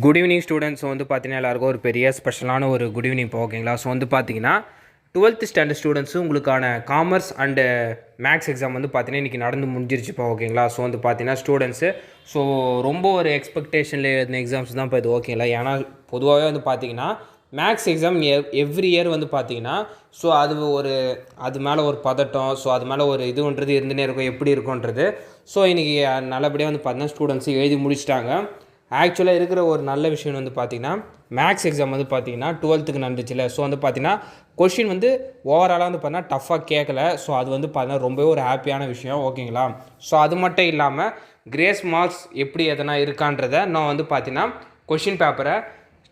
Good evening students வந்து பார்த்தீங்கன்னா எல்லாருக்கும் ஒரு பெரிய ஸ்பெஷலான ஒரு குட் ஈவினிங் இப்போ ஓகேங்களா. ஸோ வந்து பார்த்தீங்கன்னா 12th ஸ்டாண்டர்ட் ஸ்டூடெண்ட்ஸு உங்களுக்கான காமர்ஸ் அண்டு மேக்ஸ் எக்ஸாம் வந்து பார்த்தீங்கன்னா இன்றைக்கி நடந்து முடிஞ்சிருச்சு இப்போ ஓகேங்களா. ஸோ வந்து பார்த்தீங்கன்னா ஸ்டூடெண்ட்ஸு ஸோ ரொம்ப ஒரு எக்ஸ்பெக்டேஷனில் எழுதின எக்ஸாம்ஸ் தான் இப்போ இது ஓகேங்களா. ஏன்னா பொதுவாகவே வந்து பார்த்தீங்கன்னா மேக்ஸ் எக்ஸாம் எவ்ரி இயர் வந்து பார்த்தீங்கன்னா ஸோ அது மேலே ஒரு பதட்டம், ஸோ அது மேலே ஒரு இதுன்றது இருந்துகிட்டே இருக்கும், எப்படி இருக்குன்றது. ஸோ இன்றைக்கி நல்லபடியாக வந்து பார்த்தீங்கன்னா ஸ்டூடெண்ட்ஸு எழுதி முடிச்சிட்டாங்க. ஆக்சுவலாக இருக்கிற ஒரு நல்ல விஷயம் வந்து பார்த்திங்கன்னா மேக்ஸ் எக்ஸாம் வந்து பார்த்திங்கன்னா 12th நடந்துச்சுல. ஸோ வந்து பார்த்திங்கன்னா கொஷின் வந்து ஓவராலாக வந்து பார்த்தீங்கன்னா டஃப்பாக கேட்கல. ஸோ அது வந்து பார்த்தீங்கன்னா ரொம்பவே ஒரு ஹாப்பியான விஷயம் ஓகேங்களா. ஸோ அது மட்டும் இல்லாமல் கிரேஸ் மார்க்ஸ் எப்படி எதனா இருக்கான்றதை நான் வந்து பார்த்தீங்கன்னா கொஷின் பேப்பரை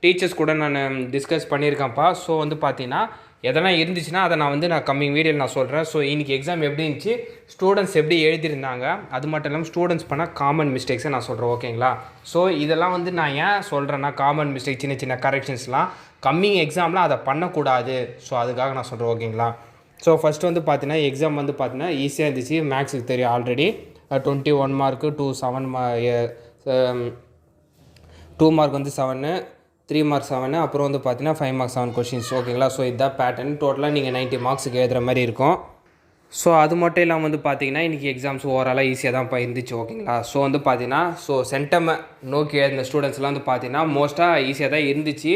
டீச்சர்ஸ் கூட நான் டிஸ்கஸ் பண்ணியிருக்கேன்ப்பா. ஸோ வந்து பார்த்தீங்கன்னா எதனா இருந்துச்சுன்னா அதை நான் கம்மிங் வீடியோவில் நான் சொல்கிறேன். ஸோ இன்றைக்கி எக்ஸாம் எப்படி இருந்துச்சு, ஸ்டூடெண்ட்ஸ் எப்படி எழுதியிருந்தாங்க, அது மட்டும் இல்லாமல் ஸ்டூடெண்ட்ஸ் பண்ண காமன் மிஸ்டேக்ஸை நான் சொல்கிறேன் ஓகேங்களா. ஸோ இதெல்லாம் வந்து நான் ஏன் சொல்கிறேன்னா காமன் மிஸ்டேக் சின்ன சின்ன கரெக்ஷன்ஸ்லாம் கம்மிங் எக்ஸாமில் அதை பண்ணக்கூடாது. ஸோ அதுக்காக நான் சொல்கிறேன் ஓகேங்களா. ஸோ ஃபஸ்ட்டு வந்து பார்த்தீங்கன்னா எக்ஸாம் வந்து பார்த்தீங்கன்னா ஈஸியாக இருந்துச்சு. மேக்ஸுக்கு தெரியும் ஆல்ரெடி 21 மார்க்கு 2 மார்க் வந்து 7, 3 மார்க் 7, அப்புறம் வந்து பார்த்தீங்கன்னா 5 மார்க் 7 கொஷின்ஸ் ஓகேங்களா. ஸோ இதுதான் பேட்டர்ன். டோட்டலாக நீங்கள் 90 மார்க்ஸுக்கு எழுதுகிற மாதிரி இருக்கும். ஸோ அது மட்டும் இல்லாமல் வந்து பார்த்தீங்கன்னா இன்றைக்கி எக்ஸாம்ஸ் ஓவராலாக ஈஸியாக தான் இருந்துச்சு ஓகேங்களா. ஸோ வந்து பார்த்தீங்கன்னா ஸோ சென்டமை நோக்கி எழுதின ஸ்டூடெண்ட்ஸ்லாம் வந்து பார்த்தீங்கன்னா மோஸ்ட்டாக ஈஸியாக தான் இருந்துச்சு.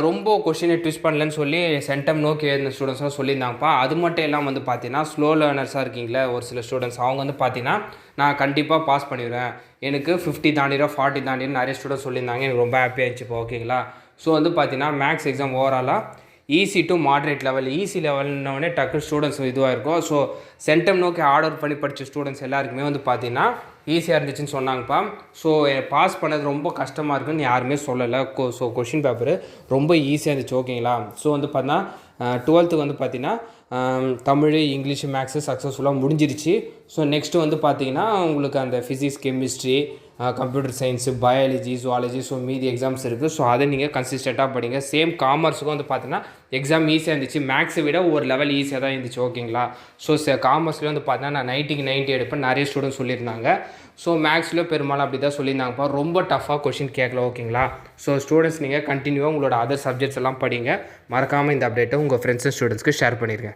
ரொம்ப கொஷினை ட்விஸ்ட் பண்ணலன்னு சொல்லி சென்டம் நோக்கி எழுதின ஸ்டூடெண்ட்ஸ்லாம் சொல்லியிருந்தாங்கப்பா. அது மட்டும் இல்லாமல் வந்து பார்த்தீங்கன்னா ஸ்லோ லேர்னர்ஸாக இருக்கீங்களே ஒரு சில ஸ்டூடெண்ட்ஸ், அவங்க வந்து பார்த்தீங்கன்னா நான் கண்டிப்பாக பாஸ் பண்ணிடுவேன், எனக்கு 50 தாண்டிடும் 40 தாண்டிடும் நிறைய ஸ்டூடெண்ட்ஸ் சொல்லியிருந்தாங்க. எனக்கு ரொம்ப ஹாப்பியாக இருந்துச்சு இப்போ ஓகேங்களா. ஸோ வந்து பார்த்தீங்கன்னா மேக்ஸ் எக்ஸாம் ஓவராலாக easy to moderate level, easy லெவல்னோடனே டக்கு ஸ்டூடெண்ட்ஸ் இதுவாக இருக்கும். ஸோ சென்டம் நோக்கி ஆர்டர் பண்ணி படித்த ஸ்டூடெண்ட்ஸ் எல்லாருக்குமே வந்து பார்த்தீங்கன்னா ஈஸியாக இருந்துச்சுன்னு சொன்னாங்கப்பா. ஸோ பாஸ் பண்ணது ரொம்ப கஷ்டமாக இருக்குன்னு யாருமே சொல்லலை. ஸோ கொஷின் பேப்பரு ரொம்ப ஈஸியாக இருந்துச்சு ஓகேங்களா. ஸோ வந்து பார்த்தீங்கன்னா 12th வந்து பார்த்தீங்கன்னா தமிழ், இங்கிலீஷ், மேக்ஸு சக்ஸஸ்ஃபுல்லாக முடிஞ்சிருச்சு. ஸோ நெக்ஸ்ட்டு வந்து பார்த்தீங்கன்னா உங்களுக்கு அந்த physics, chemistry, computer science, biology, zoology, so மீதி எக்ஸாம்ஸ் இருக்குது. ஸோ அதை நீங்கள் கன்சிஸ்டண்ட்டாக படிங்க. சேம் காமர்ஸுக்கும் வந்து பார்த்தீங்கன்னா எக்ஸாம் ஈஸியாக இருந்துச்சு. மேக்ஸை விட ஒரு லெவல் ஈஸியாக தான் இருந்துச்சு ஓகேங்களா. ஸோ காமர்ஸ்லேயே வந்து பார்த்தீங்கன்னா நான் 90க்கு 90 எடுப்பேன் நிறைய ஸ்டூடெண்ட்ஸ் சொல்லியிருந்தாங்க. ஸோ மேக்ஸில் பெரும்பாலும் அப்படி தான் சொல்லியிருந்தாங்கப்பா. ரொம்ப டஃப்பாக கொஷின் கேட்கல ஓகேங்களா. ஸோ ஸ்டூடெண்ட்ஸ் நீங்கள் கண்டினியூவாக உங்களோட அதர் சப்ஜெக்ட்ஸ் எல்லாம் படிங்க. மறக்காமல் இந்த அப்டேட்டை உங்கள் ஃப்ரெண்ட்ஸ் அண்ட் ஸ்டூடெண்ட்ஸ்க்கு ஷேர் பண்ணிடுங்க.